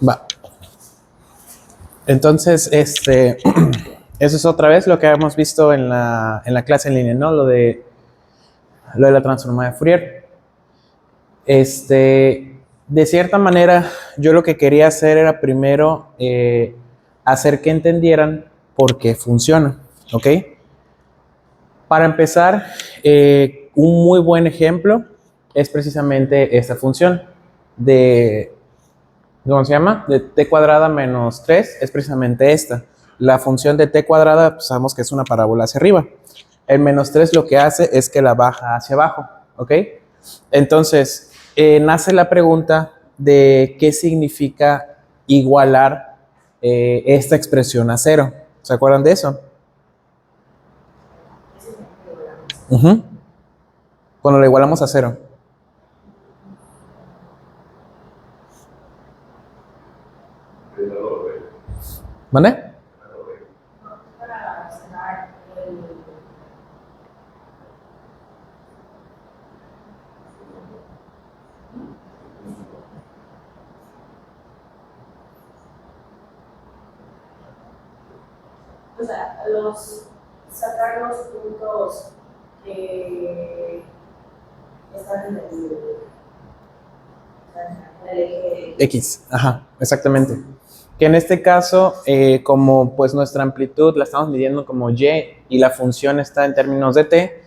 Va. Entonces, eso es otra vez lo que hemos visto en la clase en línea, ¿no? Lo de la transformada de Fourier. De cierta manera, yo lo que quería hacer era primero hacer que entendieran por qué funciona, ¿ok? Para empezar, un muy buen ejemplo es precisamente esta función de, ¿cómo se llama? De t cuadrada menos 3 es precisamente esta. La función de t cuadrada, pues sabemos que es una parábola hacia arriba. El menos 3 lo que hace es que la baja hacia abajo, ¿ok? Entonces, nace la pregunta de qué significa igualar esta expresión a cero. ¿Se acuerdan de eso? Uh-huh. Cuando la igualamos a cero. ¿Vale? O sea, sacar los puntos que están en el eje X, ajá, exactamente. Que en este caso, como pues nuestra amplitud la estamos midiendo como y la función está en términos de t,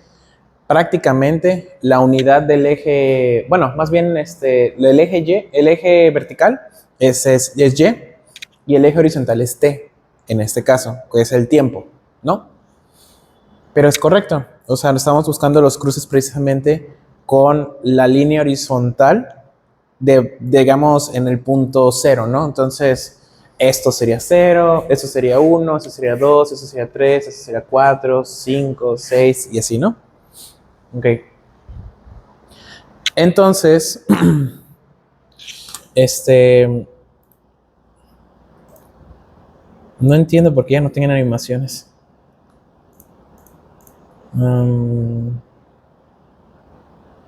prácticamente la unidad del eje, bueno, más bien el eje y, el eje vertical es y el eje horizontal es t, en este caso, que es el tiempo, ¿no? Pero es correcto, o sea, estamos buscando los cruces precisamente con la línea horizontal digamos, en el punto 0, ¿no? Entonces, esto sería 0, esto sería 1, esto sería 2, esto sería 3, esto sería 4, 5, 6 y así, ¿no? Ok. Entonces, no entiendo por qué ya no tienen animaciones.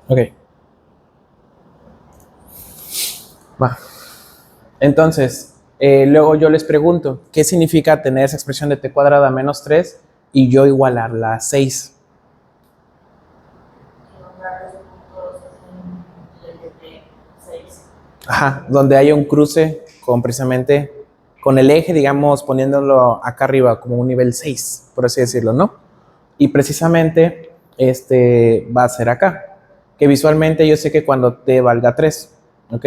Ok. Va. Entonces, luego yo les pregunto, ¿qué significa tener esa expresión de t cuadrada menos 3 y yo igualarla a 6? Ajá, donde haya un cruce con precisamente con el eje, digamos, poniéndolo acá arriba como un nivel 6, por así decirlo, ¿no? Y precisamente va a ser acá, que visualmente yo sé que cuando t valga 3, ¿ok?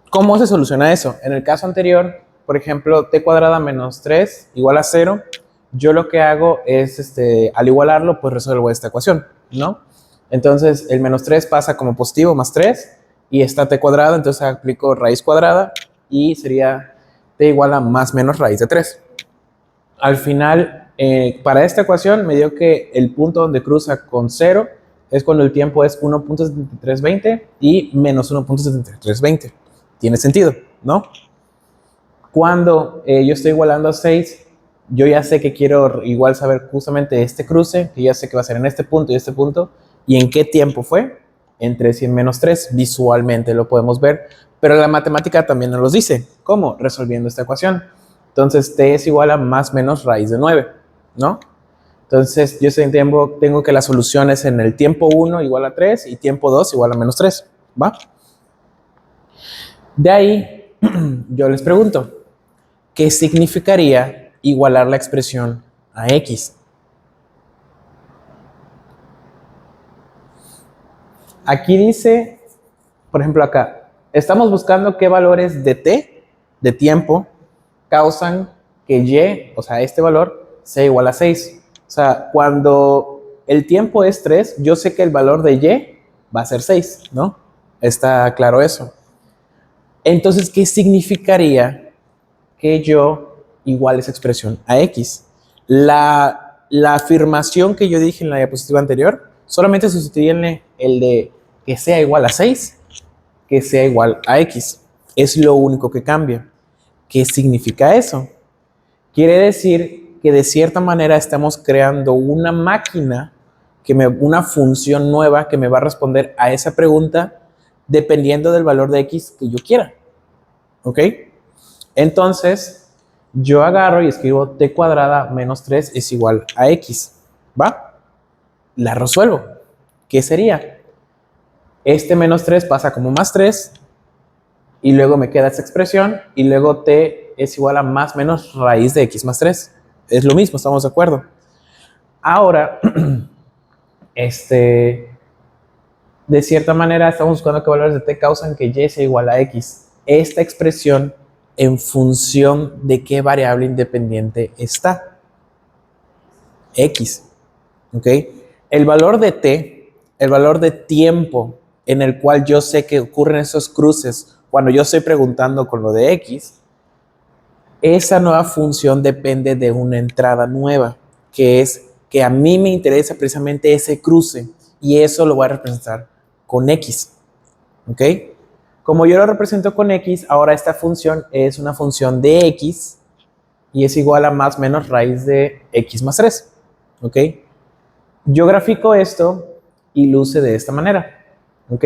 ¿Cómo se soluciona eso? En el caso anterior, por ejemplo, t cuadrada menos 3 igual a 0, yo lo que hago es, al igualarlo, pues resuelvo esta ecuación, ¿no? Entonces, el menos 3 pasa como positivo más 3 y está t cuadrada, entonces aplico raíz cuadrada y sería t igual a más menos raíz de 3. Al final, para esta ecuación me dio que el punto donde cruza con 0 es cuando el tiempo es 1.7320 y menos 1.7320. Tiene sentido, ¿no? Cuando yo estoy igualando a 6, yo ya sé que quiero igual saber justamente este cruce, que ya sé que va a ser en este punto y en qué tiempo fue, entre 100 menos 3, visualmente lo podemos ver, pero la matemática también nos lo dice. ¿Cómo? Resolviendo esta ecuación. Entonces, t es igual a más menos raíz de 9, ¿no? Entonces, yo tengo que la solución es en el tiempo 1 igual a 3 y tiempo 2 igual a menos 3, ¿va? De ahí, yo les pregunto, ¿qué significaría igualar la expresión a x? Aquí dice, por ejemplo acá, estamos buscando qué valores de t, de tiempo, causan que y, o sea, este valor, sea igual a 6. O sea, cuando el tiempo es 3, yo sé que el valor de y va a ser 6, ¿no? Está claro eso. Entonces, ¿qué significaría que yo iguale esa expresión a x? La afirmación que yo dije en la diapositiva anterior, solamente sustituyenle el de que sea igual a 6, que sea igual a x. Es lo único que cambia. ¿Qué significa eso? Quiere decir que de cierta manera estamos creando una máquina, una función nueva que me va a responder a esa pregunta dependiendo del valor de x que yo quiera. ¿Ok? Entonces, yo agarro y escribo t cuadrada menos 3 es igual a x, ¿va? La resuelvo. ¿Qué sería? Este menos 3 pasa como más 3 y luego me queda esta expresión y luego t es igual a más menos raíz de x más 3. Es lo mismo, estamos de acuerdo. Ahora, de cierta manera estamos buscando qué valores de t causan que y sea igual a x. Esta expresión en función de qué variable independiente está. X. ¿Ok? El valor de t, el valor de tiempo en el cual yo sé que ocurren esos cruces cuando yo estoy preguntando con lo de x, esa nueva función depende de una entrada nueva, que es que a mí me interesa precisamente ese cruce y eso lo voy a representar con x. ¿Ok? Como yo lo represento con x, ahora esta función es una función de x y es igual a más menos raíz de x más 3. ¿Ok? Yo grafico esto y luce de esta manera. ¿Ok?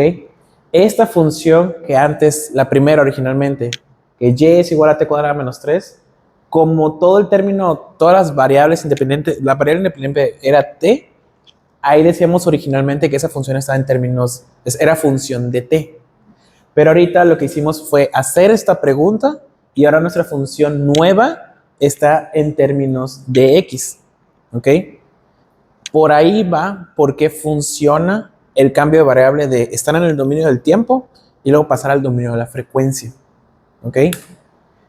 Esta función que antes, la primera originalmente, que y es igual a t cuadrada menos 3, como todo el término, todas las variables independientes, la variable independiente era t, ahí decíamos originalmente que esa función estaba en términos, era función de t. Pero ahorita lo que hicimos fue hacer esta pregunta y ahora nuestra función nueva está en términos de x. ¿Ok? Por ahí va por qué funciona el cambio de variable de estar en el dominio del tiempo y luego pasar al dominio de la frecuencia. ¿Ok?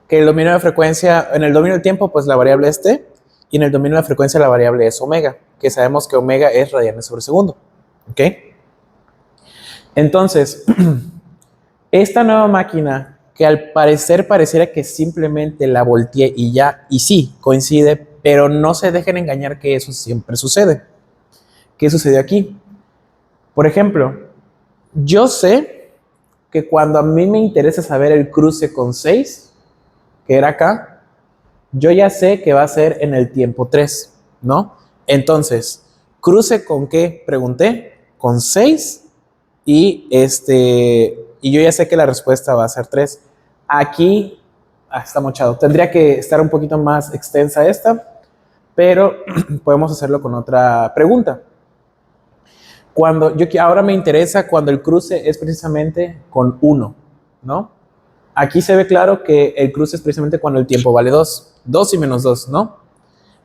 Que el dominio de la frecuencia, en el dominio del tiempo, pues la variable es t, y en el dominio de la frecuencia la variable es omega, que sabemos que omega es radianes sobre segundo. ¿Ok? Entonces, esta nueva máquina, que al parecer pareciera que simplemente la volteé y ya, y sí, coincide, pero no se dejen engañar que eso siempre sucede. ¿Qué sucedió aquí? Por ejemplo, yo sé que cuando a mí me interesa saber el cruce con 6, que era acá, yo ya sé que va a ser en el tiempo 3, ¿no? Entonces, ¿cruce con qué? Pregunté, con 6 y y yo ya sé que la respuesta va a ser 3. Aquí está mochado. Tendría que estar un poquito más extensa esta, pero podemos hacerlo con otra pregunta. Ahora me interesa cuando el cruce es precisamente con 1, ¿no? Aquí se ve claro que el cruce es precisamente cuando el tiempo vale 2. 2 y menos 2, ¿no?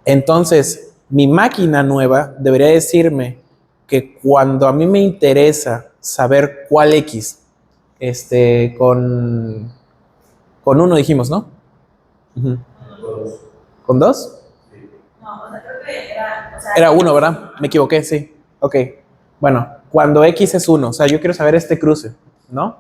Entonces, mi máquina nueva debería decirme que cuando a mí me interesa saber cuál X, con 1 dijimos, ¿no? Uh-huh. ¿Con 2? No, o sea, creo que era. O sea, Era 1, ¿verdad? Me equivoqué, sí. Ok. Bueno, cuando X es 1, o sea, yo quiero saber este cruce, ¿no?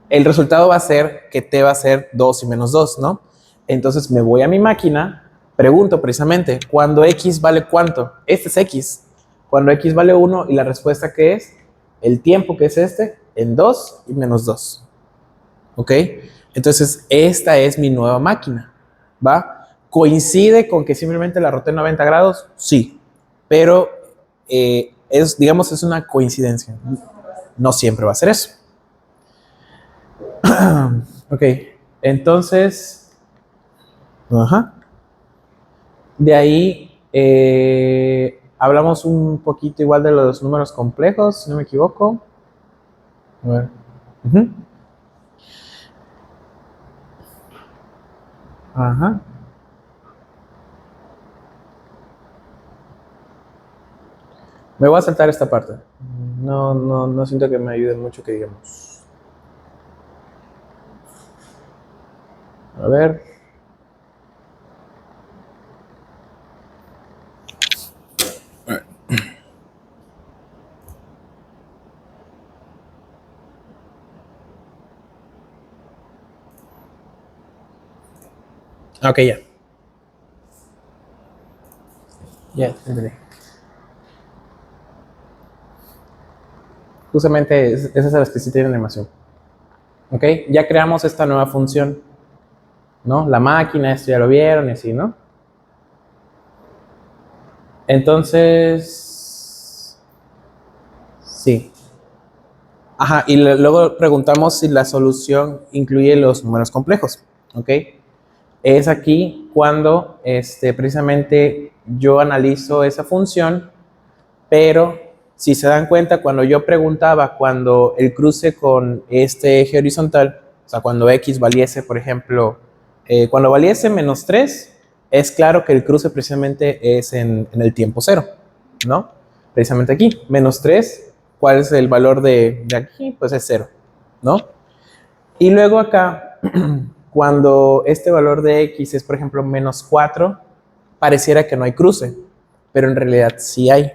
El resultado va a ser que t va a ser 2 y menos 2, ¿no? Entonces me voy a mi máquina, pregunto precisamente, ¿cuando X vale cuánto? Este es X. Cuando X vale 1 y la respuesta que es, el tiempo que es en 2 y menos 2. ¿Ok? Entonces, esta es mi nueva máquina, ¿va? ¿Coincide con que simplemente la roté 90 grados? Sí, pero digamos, es una coincidencia. No siempre va a ser eso. Ok, entonces, ajá. De ahí hablamos un poquito igual de los números complejos, si no me equivoco. A ver. Uh-huh. Ajá. Me voy a saltar esta parte. No siento que me ayude mucho que digamos. A ver. Ok, ya. Ya, entendí. Justamente esas son las que sí tienen animación. Ok, ya creamos esta nueva función, ¿no? La máquina, esto ya lo vieron y así, ¿no? Entonces, sí. Ajá, y luego preguntamos si la solución incluye los números complejos, ¿ok? es aquí cuando precisamente yo analizo esa función, pero si se dan cuenta, cuando yo preguntaba, cuando el cruce con este eje horizontal, o sea, cuando x valiese, por ejemplo, cuando valiese menos 3, es claro que el cruce precisamente es en el tiempo 0, ¿no? Precisamente aquí, menos 3, ¿cuál es el valor de aquí? Pues es 0, ¿no? Y luego acá, cuando este valor de x es, por ejemplo, menos 4, pareciera que no hay cruce, pero en realidad sí hay.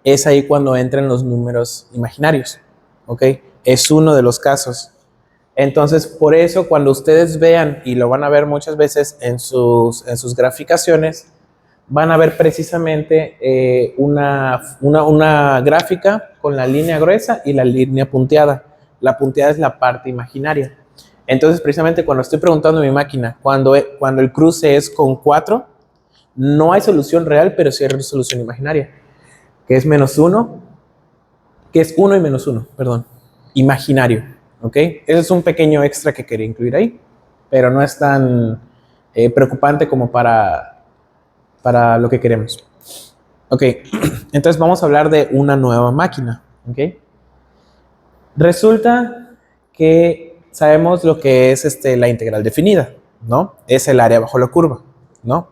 Es ahí cuando entran los números imaginarios, ¿ok? Es uno de los casos. Entonces, por eso, cuando ustedes vean, y lo van a ver muchas veces en sus graficaciones, van a ver precisamente una gráfica con la línea gruesa y la línea punteada. La punteada es la parte imaginaria. Entonces, precisamente cuando estoy preguntando a mi máquina, cuando el cruce es con 4, no hay solución real, pero sí hay solución imaginaria, que es menos 1, que es 1 y menos 1, perdón, imaginario, ¿ok? Ese es un pequeño extra que quería incluir ahí, pero no es tan preocupante como para lo que queremos. Ok, entonces vamos a hablar de una nueva máquina, ¿ok? Resulta que sabemos lo que es la integral definida, ¿no? Es el área bajo la curva, ¿no?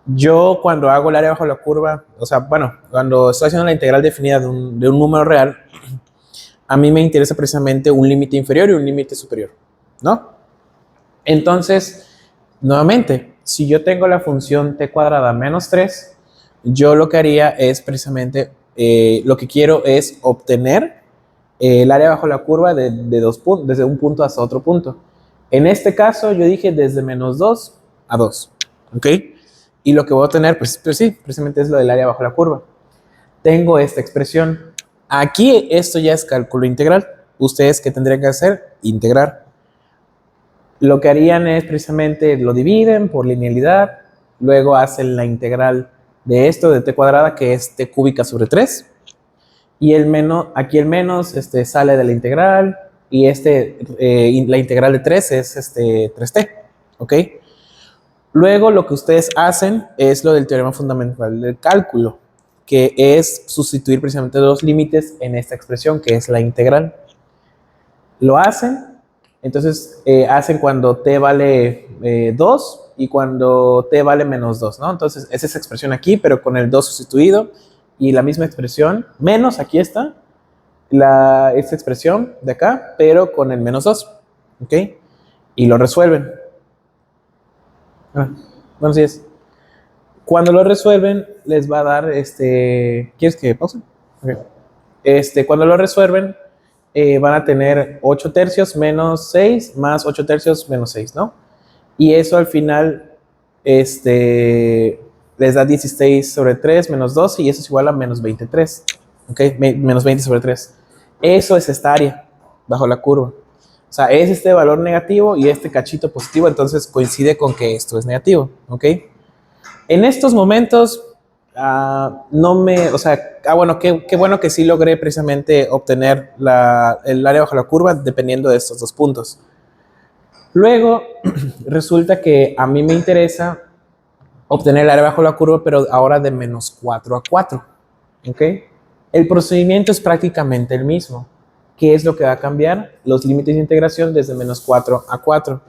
Yo cuando hago el área bajo la curva, o sea, bueno, cuando estoy haciendo la integral definida de un número real, a mí me interesa precisamente un límite inferior y un límite superior, ¿no? Entonces, nuevamente, si yo tengo la función t cuadrada menos 3, yo lo que haría es precisamente, lo que quiero es obtener el área bajo la curva de dos puntos, desde un punto hasta otro punto. En este caso, yo dije desde menos 2 a 2, ¿ok? Y lo que voy a obtener, pues sí, precisamente es lo del área bajo la curva. Tengo esta expresión. Aquí esto ya es cálculo integral. ¿Ustedes qué tendrían que hacer? Integrar. Lo que harían es precisamente lo dividen por linealidad, luego hacen la integral de esto de t cuadrada, que es t cúbica sobre 3, y el menos, aquí el menos sale de la integral, y la integral de 3 es 3t, ¿ok? Luego lo que ustedes hacen es lo del teorema fundamental del cálculo, que es sustituir precisamente los límites en esta expresión, que es la integral. Lo hacen, entonces hacen cuando t vale 2 y cuando t vale menos 2, ¿no? Entonces es esa expresión aquí, pero con el 2 sustituido, y la misma expresión, menos, aquí está, esta expresión de acá, pero con el menos 2, ¿ok? Y lo resuelven. Buenos días. Cuando lo resuelven, les va a dar, ¿quieres que pause? Okay. Cuando lo resuelven, van a tener 8 tercios menos 6 más 8 tercios menos 6, ¿no? Y eso al final, les da 16 sobre 3 menos 12, y eso es igual a menos 23, ¿ok? Menos 20 sobre 3. Eso es esta área bajo la curva. O sea, es este valor negativo y este cachito positivo, entonces coincide con que esto es negativo, ¿ok? En estos momentos, bueno, qué bueno que sí logré precisamente obtener el área bajo la curva dependiendo de estos dos puntos. Luego, resulta que a mí me interesa obtener el área bajo la curva, pero ahora de menos 4 a 4, ¿ok? El procedimiento es prácticamente el mismo. ¿Qué es lo que va a cambiar? Los límites de integración desde menos 4 a 4.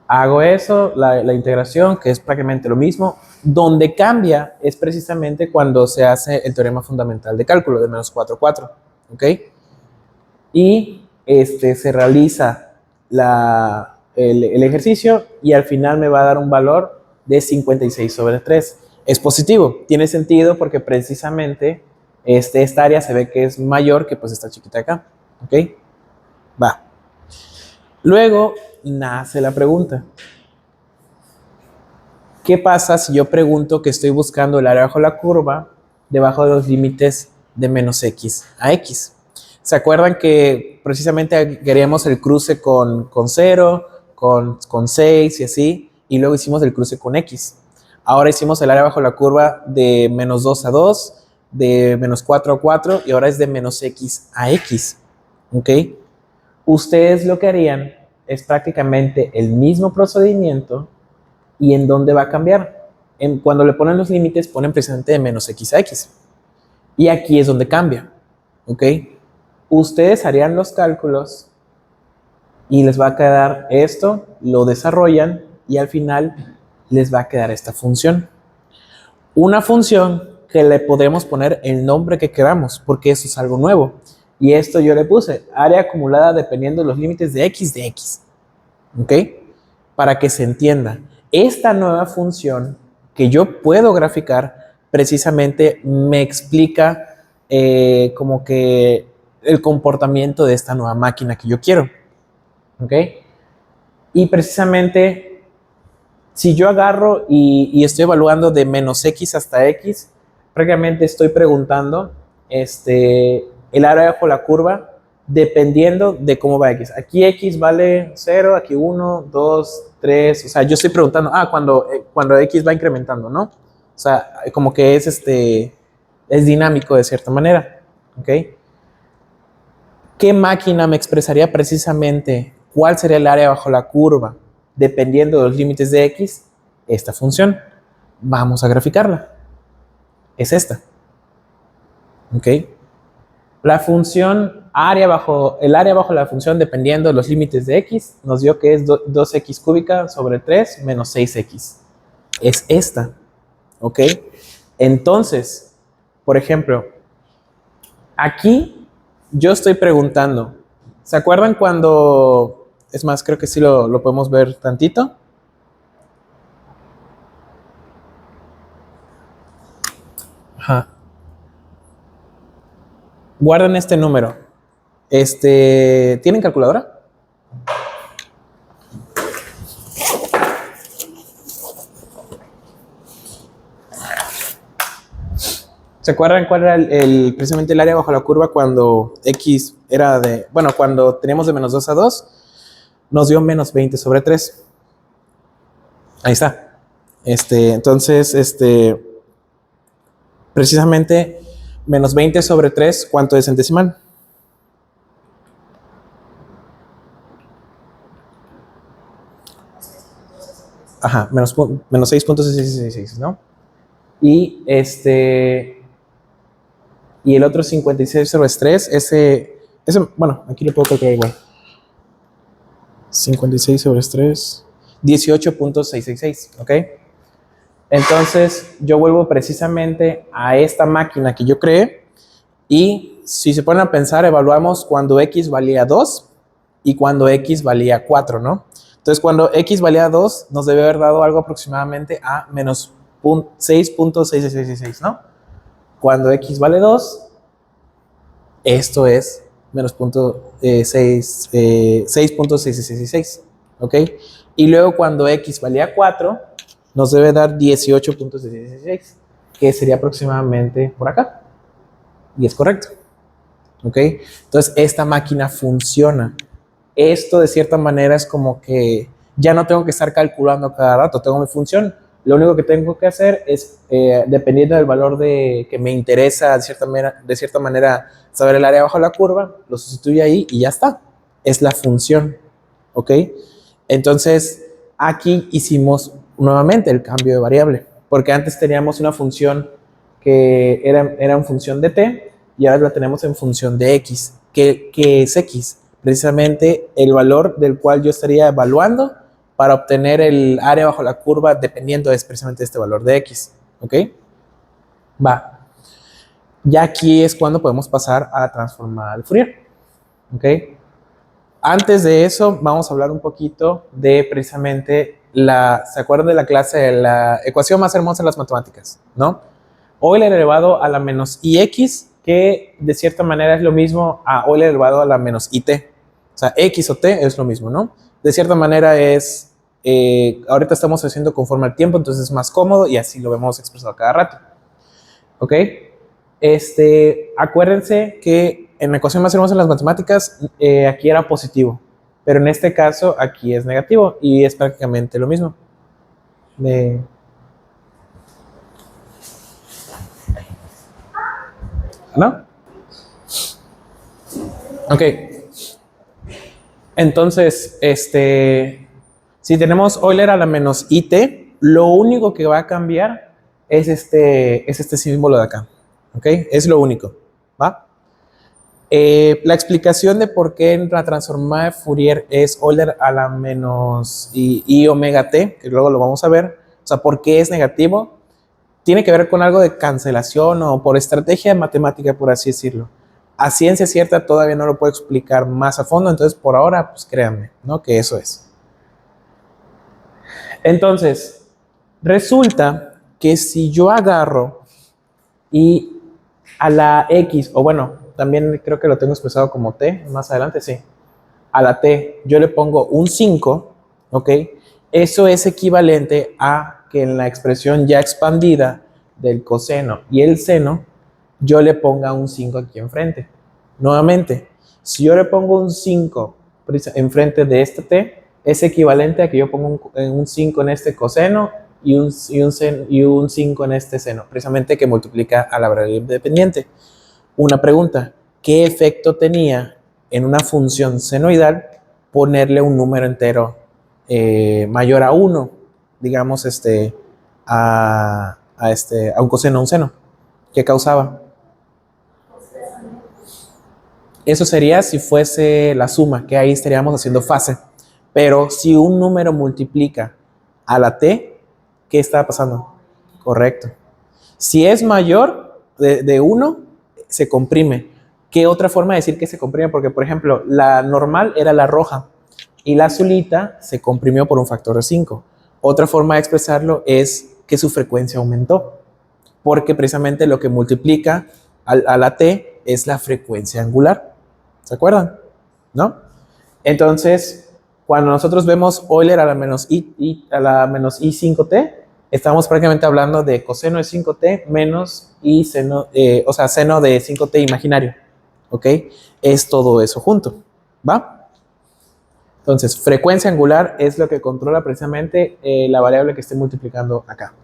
Hago eso, la integración, que es prácticamente lo mismo. Donde cambia es precisamente cuando se hace el teorema fundamental de cálculo de menos 4 a 4, ¿ok? Y se realiza el ejercicio y al final me va a dar un valor de 56 sobre 3. Es positivo, tiene sentido porque precisamente esta área se ve que es mayor que pues esta chiquita acá, ¿ok? Va. Luego nace la pregunta. ¿Qué pasa si yo pregunto que estoy buscando el área bajo la curva debajo de los límites de menos x a x? ¿Se acuerdan que precisamente queríamos el cruce con 0, con 6 y así? Y luego hicimos el cruce con x. Ahora hicimos el área bajo la curva de menos 2 a 2, de menos 4 a 4, y ahora es de menos x a x, ¿ok? Ustedes lo que harían es prácticamente el mismo procedimiento. ¿Y en dónde va a cambiar? Cuando le ponen los límites, ponen precisamente de menos x a x. Y aquí es donde cambia. ¿Ok? Ustedes harían los cálculos y les va a quedar esto, lo desarrollan y al final les va a quedar esta función. Una función que le podemos poner el nombre que queramos, porque eso es algo nuevo. Y esto yo le puse área acumulada dependiendo de los límites de x. ¿Ok? Para que se entienda. Esta nueva función que yo puedo graficar precisamente me explica como que el comportamiento de esta nueva máquina que yo quiero. ¿Ok? Y precisamente si yo agarro y estoy evaluando de menos x hasta x, prácticamente estoy preguntando el área bajo la curva dependiendo de cómo va x. Aquí x vale 0, aquí 1, 2, 3. O sea, yo estoy preguntando, cuando x va incrementando, ¿no? O sea, como que es dinámico de cierta manera. ¿Ok? ¿Qué máquina me expresaría precisamente cuál sería el área bajo la curva dependiendo de los límites de x? Esta función. Vamos a graficarla. Es esta. ¿Ok? La función el área bajo la función dependiendo de los límites de x nos dio que es 2x cúbica sobre 3 menos 6x. Es esta. ¿Ok? Entonces, por ejemplo, aquí yo estoy preguntando, ¿se acuerdan cuando, es más, creo que sí lo podemos ver tantito? Ajá. Guarden este número. ¿Tienen calculadora? ¿Se acuerdan cuál era precisamente el área bajo la curva cuando x era cuando teníamos de menos 2 a 2, nos dio menos 20 sobre 3. Ahí está. Entonces, precisamente menos 20 sobre 3, ¿cuánto es en decimal? Ajá, menos 6.666, ¿no? Y y el otro 56 sobre 3, bueno, aquí lo puedo calcular igual. 56 sobre 3, 18.666, ¿ok? Entonces, yo vuelvo precisamente a esta máquina que yo creé y si se ponen a pensar, evaluamos cuando x valía 2 y cuando x valía 4, ¿no? Entonces, cuando x valía 2, nos debe haber dado algo aproximadamente a menos 6.6666, ¿no? Cuando x vale 2, esto es menos 6.6666, ¿ok? Y luego cuando x valía 4, nos debe dar 18.66, que sería aproximadamente por acá. Y es correcto, ¿ok? Entonces, esta máquina funciona. Esto de cierta manera es como que ya no tengo que estar calculando cada rato, tengo mi función. Lo único que tengo que hacer es, dependiendo del valor que me interesa de cierta manera saber el área bajo la curva, lo sustituyo ahí y ya está. Es la función, ¿ok? Entonces, aquí hicimos nuevamente el cambio de variable, porque antes teníamos una función que era en función de t y ahora la tenemos en función de x. ¿Qué es x? Precisamente el valor del cual yo estaría evaluando para obtener el área bajo la curva dependiendo precisamente de este valor de x. ¿Ok? Va. Ya aquí es cuando podemos pasar a transformar al Fourier. ¿Ok? Antes de eso, vamos a hablar un poquito de precisamente ¿se acuerdan de la clase de la ecuación más hermosa de las matemáticas? ¿No? Euler elevado a la menos ix, que de cierta manera es lo mismo a Euler elevado a la menos it. O sea, x o t es lo mismo, ¿no? De cierta manera ahorita estamos haciendo conforme al tiempo, entonces es más cómodo y así lo vemos expresado cada rato. ¿Ok? Acuérdense que en la ecuación más hermosa de las matemáticas, aquí era positivo, pero en este caso aquí es negativo y es prácticamente lo mismo. ¿No? Ok. Entonces, si tenemos Euler a la menos IT, lo único que va a cambiar es este símbolo de acá. ¿Ok? Es lo único. ¿Va? La explicación de por qué en la transformada de Fourier es Euler a la menos I omega t, que luego lo vamos a ver, o sea, por qué es negativo, tiene que ver con algo de cancelación o por estrategia matemática, por así decirlo. A ciencia cierta todavía no lo puedo explicar más a fondo, entonces por ahora, pues créanme, ¿no? Que eso es. Entonces, resulta que si yo agarro y a la X, o bueno, también creo que lo tengo expresado como T, más adelante, sí. A la T yo le pongo un 5, ¿ok? Eso es equivalente a que en la expresión ya expandida del coseno y el seno, yo le ponga un 5 aquí enfrente. Nuevamente, si yo le pongo un 5 enfrente de este T, es equivalente a que yo ponga un 5 en este coseno y un 5 en este seno, precisamente que multiplica a la variable independiente. Una pregunta, ¿qué efecto tenía en una función senoidal ponerle un número entero mayor a 1, digamos, a un coseno, a un seno? ¿Qué causaba? Eso sería si fuese la suma, que ahí estaríamos haciendo fase. Pero si un número multiplica a la t, ¿qué está pasando? Correcto. Si es mayor de 1, se comprime. ¿Qué otra forma de decir que se comprime? Porque, por ejemplo, la normal era la roja y la azulita se comprimió por un factor de 5. Otra forma de expresarlo es que su frecuencia aumentó, porque precisamente lo que multiplica a la t es la frecuencia angular. ¿Se acuerdan? ¿No? Entonces, cuando nosotros vemos Euler a la menos I5t, estamos prácticamente hablando de coseno de 5t menos I seno, o sea, seno de 5t imaginario. ¿Ok? Es todo eso junto. ¿Va? Entonces, frecuencia angular es lo que controla precisamente la variable que esté multiplicando acá.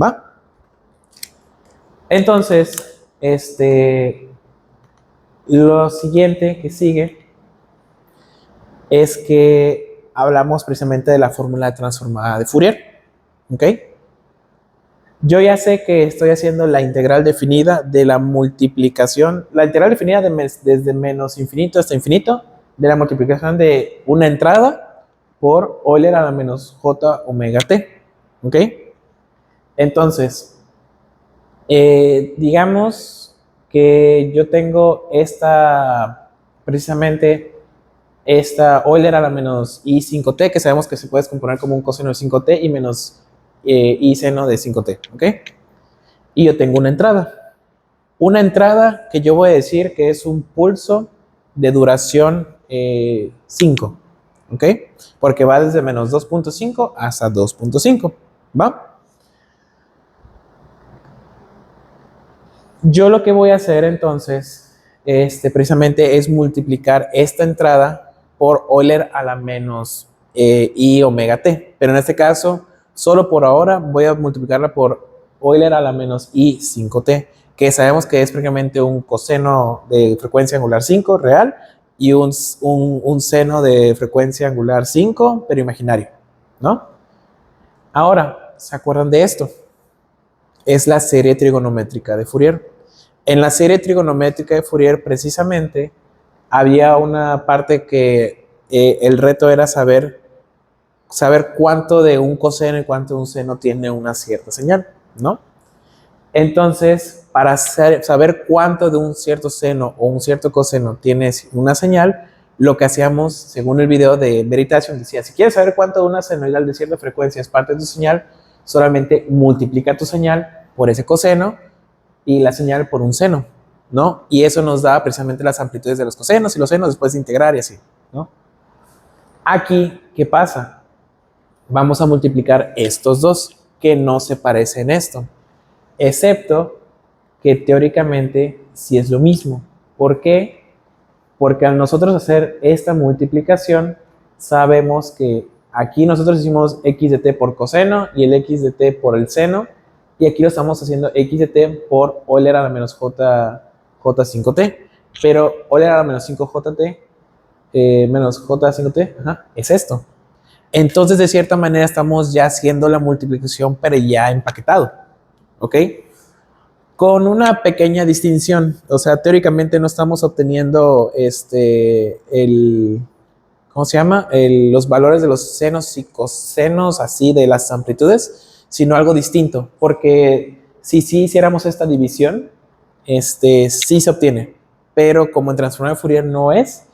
¿Va? Entonces, lo siguiente que sigue es que hablamos precisamente de la fórmula transformada de Fourier. ¿Ok? Yo ya sé que estoy haciendo la integral definida de la multiplicación, la integral definida desde menos infinito hasta infinito, de la multiplicación de una entrada por Euler a la menos j omega t. ¿Ok? Entonces, digamos que yo tengo precisamente esta Euler a la menos I5t, que sabemos que se puede descomponer como un coseno de 5t y menos I seno de 5t, ¿ok? Y yo tengo una entrada. Una entrada que yo voy a decir que es un pulso de duración 5, ¿ok? Porque va desde menos 2.5 hasta 2.5, ¿va? Yo lo que voy a hacer entonces, precisamente es multiplicar esta entrada por Euler a la menos I omega t. Pero en este caso, solo por ahora voy a multiplicarla por Euler a la menos I 5t, que sabemos que es prácticamente un coseno de frecuencia angular 5 real y un seno de frecuencia angular 5, pero imaginario, ¿no? Ahora, ¿se acuerdan de esto? Es la serie trigonométrica de Fourier. En la serie trigonométrica de Fourier, precisamente, había una parte que el reto era saber cuánto de un coseno y cuánto de un seno tiene una cierta señal, ¿no? Entonces, para saber cuánto de un cierto seno o un cierto coseno tiene una señal, lo que hacíamos, según el video de Veritasium, decía, si quieres saber cuánto de una senoidal de cierta frecuencia es parte de tu señal, solamente multiplica tu señal por ese coseno y la señal por un seno, ¿no? Y eso nos da precisamente las amplitudes de los cosenos y los senos después de integrar y así, ¿no? Aquí, ¿qué pasa? Vamos a multiplicar estos dos que no se parecen en esto, excepto que teóricamente sí es lo mismo. ¿Por qué? Porque al nosotros hacer esta multiplicación, sabemos que aquí nosotros hicimos x de t por coseno y el x de t por el seno, y aquí lo estamos haciendo x de t por Euler a la menos j5t, pero Euler a la menos 5jt menos J5T, ajá, es esto. Entonces, de cierta manera, estamos ya haciendo la multiplicación, pero ya empaquetado, ¿ok? Con una pequeña distinción, o sea, teóricamente no estamos obteniendo ¿cómo se llama? Los valores de los senos y cosenos, así, de las amplitudes, sino algo distinto, porque si sí hiciéramos esta división, sí se obtiene, pero como en transformada de Fourier no es,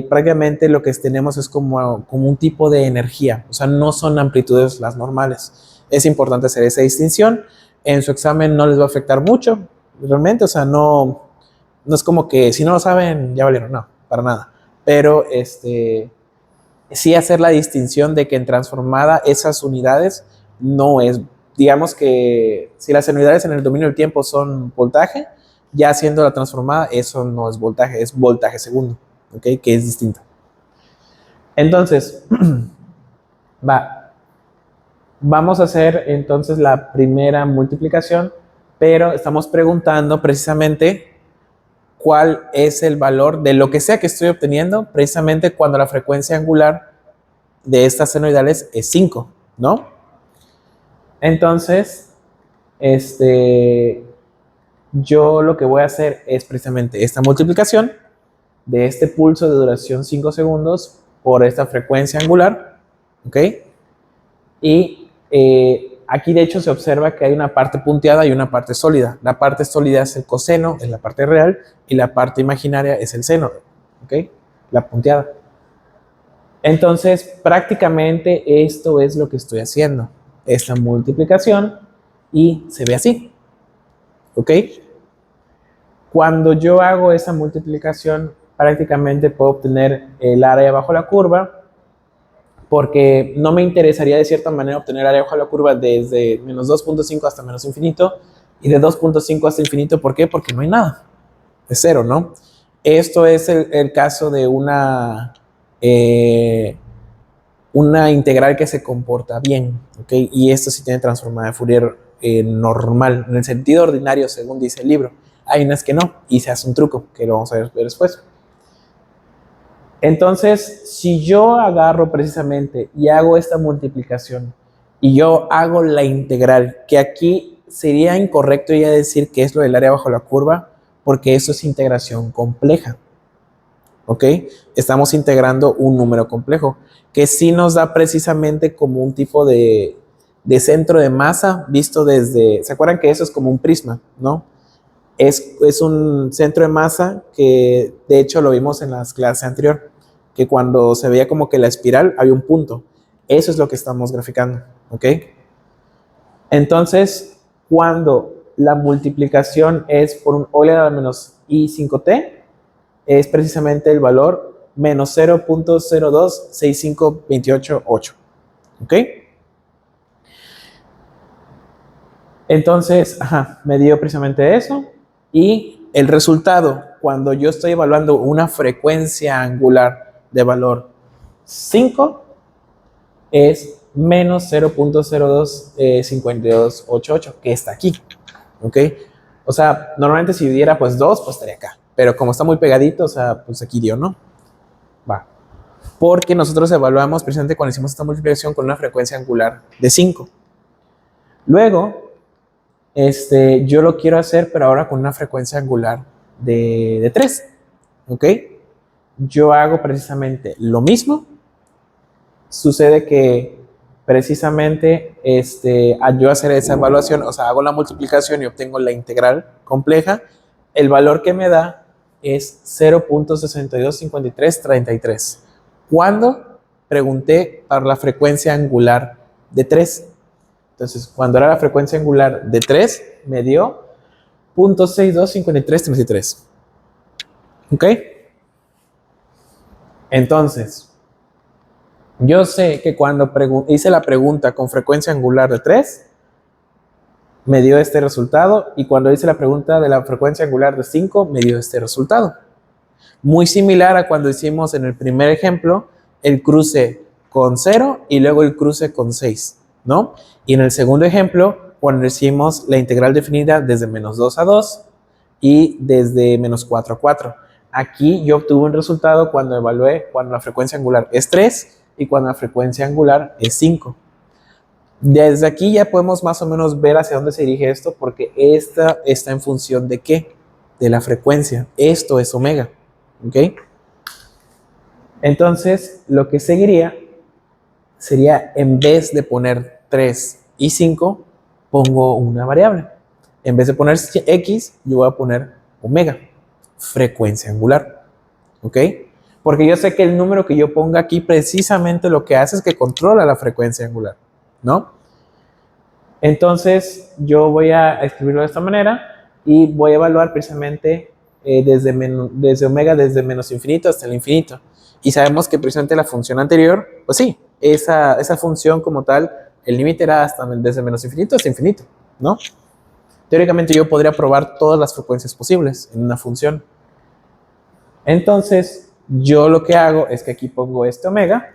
prácticamente lo que tenemos es como un tipo de energía, o sea, no son amplitudes las normales. Es importante hacer esa distinción. En su examen no les va a afectar mucho, realmente, o sea, no es como que si no lo saben, ya valieron, no, para nada. Pero sí hacer la distinción de que en transformada esas unidades no es, digamos que si las unidades en el dominio del tiempo son voltaje, ya haciendo la transformada, eso no es voltaje, es voltaje segundo, ¿ok? Que es distinto. Entonces, vamos a hacer entonces la primera multiplicación, pero estamos preguntando precisamente cuál es el valor de lo que sea que estoy obteniendo, precisamente cuando la frecuencia angular de estas senoidales es 5, ¿no? Entonces, yo lo que voy a hacer es precisamente esta multiplicación de este pulso de duración 5 segundos por esta frecuencia angular, ¿ok? Y aquí de hecho se observa que hay una parte punteada y una parte sólida. La parte sólida es el coseno, es la parte real, y la parte imaginaria es el seno, ¿ok? La punteada. Entonces, prácticamente esto es lo que estoy haciendo. Esta multiplicación y se ve así, ¿ok? Cuando yo hago esa multiplicación, prácticamente puedo obtener el área bajo la curva, porque no me interesaría de cierta manera obtener área bajo la curva desde menos 2.5 hasta menos infinito, y de 2.5 hasta infinito, ¿por qué? Porque no hay nada, es cero, ¿no? Esto es el caso de una integral que se comporta bien, ¿ok? Y esto sí tiene transformada de Fourier normal, en el sentido ordinario, según dice el libro. Hay unas que no, y se hace un truco, que lo vamos a ver después. Entonces, si yo agarro precisamente y hago esta multiplicación, y yo hago la integral, que aquí sería incorrecto ya decir que es lo del área bajo la curva, porque eso es integración compleja, ¿ok? Estamos integrando un número complejo, que sí nos da precisamente como un tipo de centro de masa visto desde, ¿se acuerdan que eso es como un prisma, ¿no? Es un centro de masa que de hecho lo vimos en las clases anteriores, que cuando se veía como que la espiral había un punto. Eso es lo que estamos graficando, ¿ok? Entonces, cuando la multiplicación es por un Euler a la menos I5T, es precisamente el valor menos 0.0265288, ¿ok? Entonces, me dio precisamente eso, y el resultado, cuando yo estoy evaluando una frecuencia angular de valor 5, es menos 0.025288, que está aquí, ¿ok? O sea, normalmente si diera pues 2, pues estaría acá, pero como está muy pegadito, o sea, pues aquí dio, ¿no? Va. Porque nosotros evaluamos precisamente cuando hicimos esta multiplicación con una frecuencia angular de 5. Luego, yo lo quiero hacer, pero ahora con una frecuencia angular de 3, ¿ok? Yo hago precisamente lo mismo. Sucede que precisamente al yo hacer esa evaluación, o sea, hago la multiplicación y obtengo la integral compleja, el valor que me da es 0.625333. Cuando pregunté para la frecuencia angular de 3. Entonces, cuando era la frecuencia angular de 3, me dio 0.625333. ¿Ok? Entonces, yo sé que cuando hice la pregunta con frecuencia angular de 3, me dio este resultado, y cuando hice la pregunta de la frecuencia angular de 5, me dio este resultado. Muy similar a cuando hicimos en el primer ejemplo el cruce con 0 y luego el cruce con 6, ¿no? Y en el segundo ejemplo, cuando hicimos la integral definida desde menos 2 a 2 y desde menos 4 a 4. aquí yo obtuve un resultado cuando evalué cuando la frecuencia angular es 3 y cuando la frecuencia angular es 5. Desde aquí ya podemos más o menos ver hacia dónde se dirige esto, porque esta está en función de ¿qué? De la frecuencia. Esto es omega. ¿Ok? Entonces, lo que seguiría sería, en vez de poner 3 y 5, pongo una variable. En vez de poner x, yo voy a poner omega, frecuencia angular. ¿Ok? Porque yo sé que el número que yo ponga aquí precisamente lo que hace es que controla la frecuencia angular, ¿no? Entonces, yo voy a escribirlo de esta manera y voy a evaluar precisamente desde omega, desde menos infinito hasta el infinito. Y sabemos que precisamente la función anterior, pues sí, esa función como tal, el límite era desde menos infinito hasta infinito, ¿no? Teóricamente yo podría probar todas las frecuencias posibles en una función. Entonces, yo lo que hago es que aquí pongo este omega,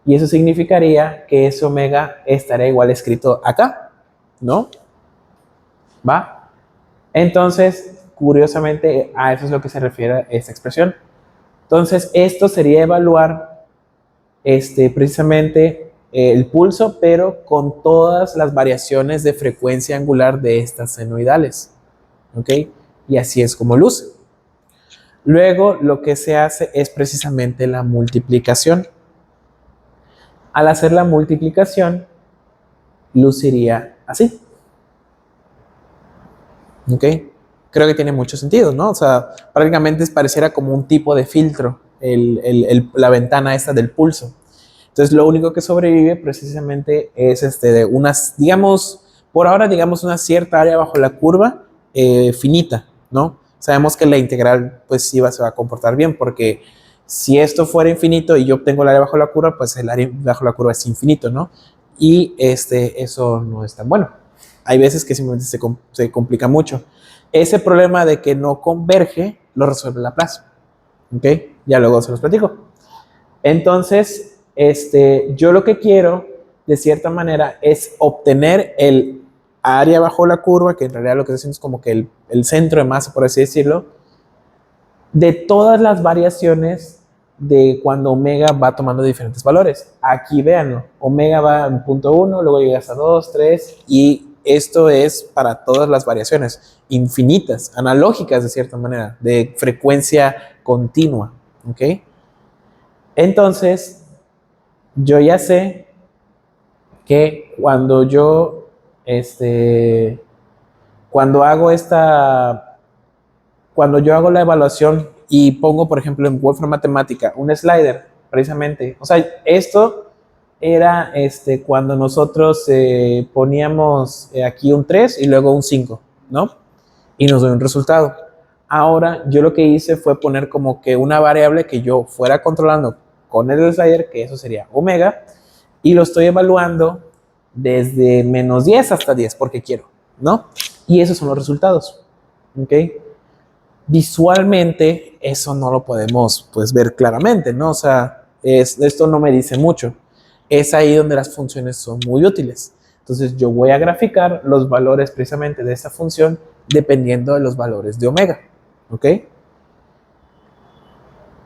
y eso significaría que ese omega estaría igual escrito acá, ¿no? ¿Va? Entonces, curiosamente, a eso es lo que se refiere esta expresión. Entonces, esto sería evaluar precisamente el pulso, pero con todas las variaciones de frecuencia angular de estas senoidales. ¿Ok? Y así es como luce. Luego, lo que se hace es precisamente la multiplicación. Al hacer la multiplicación, luciría así. ¿Ok? Creo que tiene mucho sentido, ¿no? O sea, prácticamente pareciera como un tipo de filtro, la ventana esta del pulso. Entonces, lo único que sobrevive precisamente es de unas, digamos, por ahora, digamos, una cierta área bajo la curva finita, ¿no? Sabemos que la integral, pues sí se va a comportar bien, porque si esto fuera infinito y yo obtengo el área bajo la curva, pues el área bajo la curva es infinito, ¿no? Y eso no es tan bueno. Hay veces que simplemente se complica mucho. Ese problema de que no converge lo resuelve Laplace. ¿Ok? Ya luego se los platico. Entonces, yo lo que quiero, de cierta manera, es obtener el área bajo la curva, que en realidad lo que decimos es como que el centro de masa, por así decirlo, de todas las variaciones de cuando omega va tomando diferentes valores. Aquí véanlo, omega va en punto 1, luego llega hasta 2, 3, y esto es para todas las variaciones infinitas, analógicas de cierta manera, de frecuencia continua. ¿Ok? Entonces, yo ya sé que cuando hago cuando yo hago la evaluación y pongo, por ejemplo, en Wolfram Matemática, un slider, precisamente, o sea, esto era cuando nosotros poníamos aquí un 3 y luego un 5, ¿no? Y nos dio un resultado. Ahora, yo lo que hice fue poner como que una variable que yo fuera controlando con el slider, que eso sería omega, y lo estoy evaluando desde menos 10 hasta 10, porque quiero, ¿no? Y esos son los resultados, ¿ok? Visualmente, eso no lo podemos, pues, ver claramente, ¿no? O sea, esto no me dice mucho. Es ahí donde las funciones son muy útiles. Entonces, yo voy a graficar los valores precisamente de esta función dependiendo de los valores de omega, ¿ok?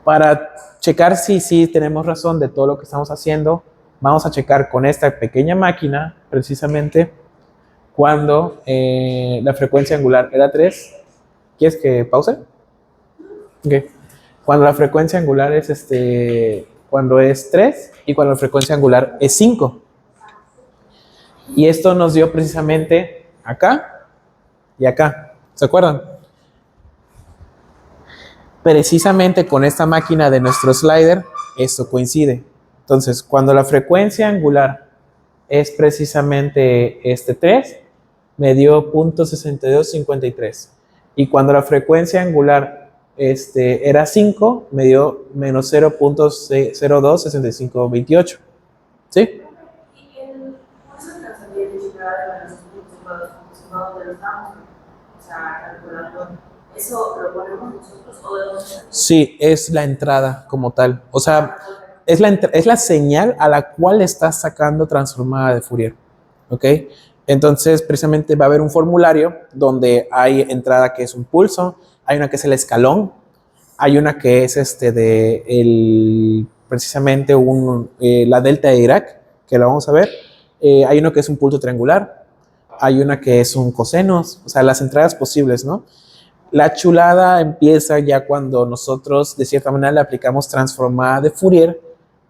Para checar si tenemos razón de todo lo que estamos haciendo, vamos a checar con esta pequeña máquina, precisamente, cuando la frecuencia angular era 3. ¿Quieres que pause? Ok. Cuando la frecuencia angular es cuando es 3 y cuando la frecuencia angular es 5. Y esto nos dio precisamente acá y acá. ¿Se acuerdan? Precisamente con esta máquina de nuestro slider, esto coincide. Entonces, cuando la frecuencia angular es precisamente 3, me dio 0.6253. Y cuando la frecuencia angular era 5, me dio menos 0.026528. ¿Sí? Y el curso que nos había dicho que era de los puntos donde lo estamos, o sea, calculando, ¿eso lo ponemos nosotros o de dónde? Sí, es la entrada como tal. O sea, es la señal a la cual estás sacando transformada de Fourier. ¿Ok? Entonces, precisamente va a haber un formulario donde hay entrada que es un pulso, hay una que es el escalón, Hay una que es precisamente la delta de Dirac, que la vamos a ver. Hay uno que es un pulso triangular. Hay una que es un cosenos, o sea, las entradas posibles, ¿no? La chulada empieza ya cuando nosotros, de cierta manera, le aplicamos transformada de Fourier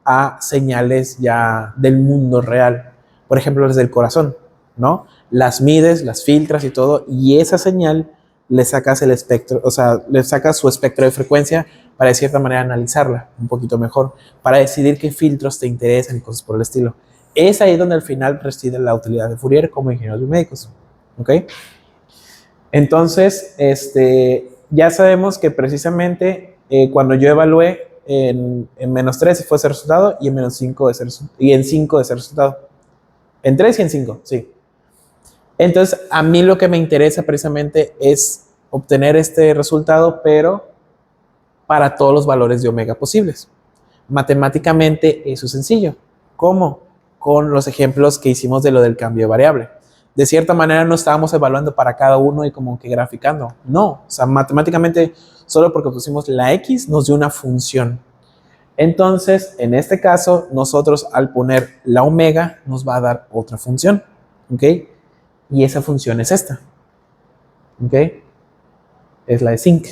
a señales ya del mundo real. Por ejemplo, las del corazón, ¿no? Las mides, las filtras y todo, y esa señal le sacas el espectro, o sea, le sacas su espectro de frecuencia para de cierta manera analizarla un poquito mejor, para decidir qué filtros te interesan y cosas por el estilo. Es ahí donde al final reside la utilidad de Fourier como ingenieros biomédicos, ¿ok? Entonces, ya sabemos que precisamente cuando yo evalué en -3 fue ese resultado y en -5 y en 5 ese resultado. En 3 y en 5, sí. Entonces, a mí lo que me interesa precisamente es obtener este resultado, pero para todos los valores de omega posibles. Matemáticamente eso es sencillo. ¿Cómo? Con los ejemplos que hicimos de lo del cambio de variable. De cierta manera no estábamos evaluando para cada uno y como que graficando. No, o sea, matemáticamente solo porque pusimos la X nos dio una función. Entonces, en este caso, nosotros al poner la omega nos va a dar otra función. ¿Ok? Y esa función es esta. ¿Ok? Es la de zinc.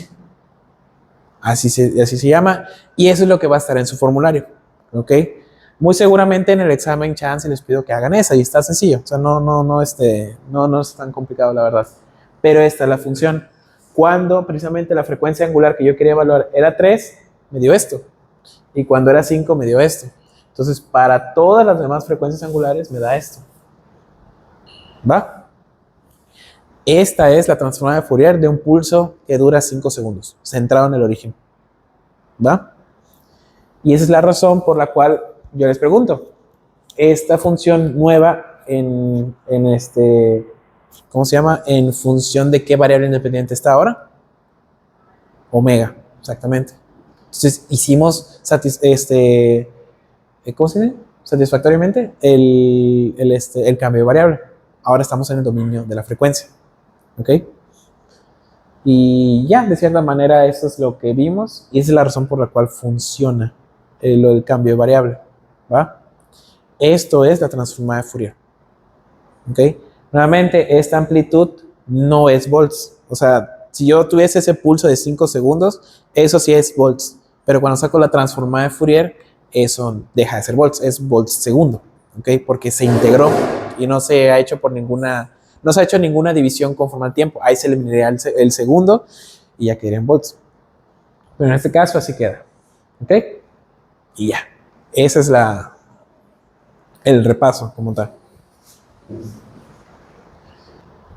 Así se llama. Y eso es lo que va a estar en su formulario. ¿Ok? Muy seguramente en el examen chance les pido que hagan esa y está sencillo. O sea, no es tan complicado, la verdad. Pero esta es la función. Cuando precisamente la frecuencia angular que yo quería evaluar era 3, me dio esto. Y cuando era 5, me dio esto. Entonces, para todas las demás frecuencias angulares, me da esto. ¿Va? Esta es la transformada de Fourier de un pulso que dura 5 segundos, centrado en el origen. ¿Va? Y esa es la razón por la cual yo les pregunto, esta función nueva ¿cómo se llama? ¿En función de qué variable independiente está ahora? Omega, exactamente. Entonces hicimos ¿cómo se dice? Satisfactoriamente el cambio de variable. Ahora estamos en el dominio de la frecuencia. ¿Ok? Y ya, de cierta manera, eso es lo que vimos y esa es la razón por la cual funciona lo del cambio de variable. ¿Va? Esto es la transformada de Fourier. ¿Ok? Nuevamente, esta amplitud no es volts. O sea, si yo tuviese ese pulso de 5 segundos, eso sí es volts. Pero cuando saco la transformada de Fourier, eso deja de ser volts, es volts segundo. ¿Ok? Porque se integró y no se ha hecho no se ha hecho ninguna división conforme al tiempo. Ahí se eliminaría el segundo y ya quedaría en volts. Pero en este caso así queda. ¿Ok? Y ya. Ese es el repaso como tal.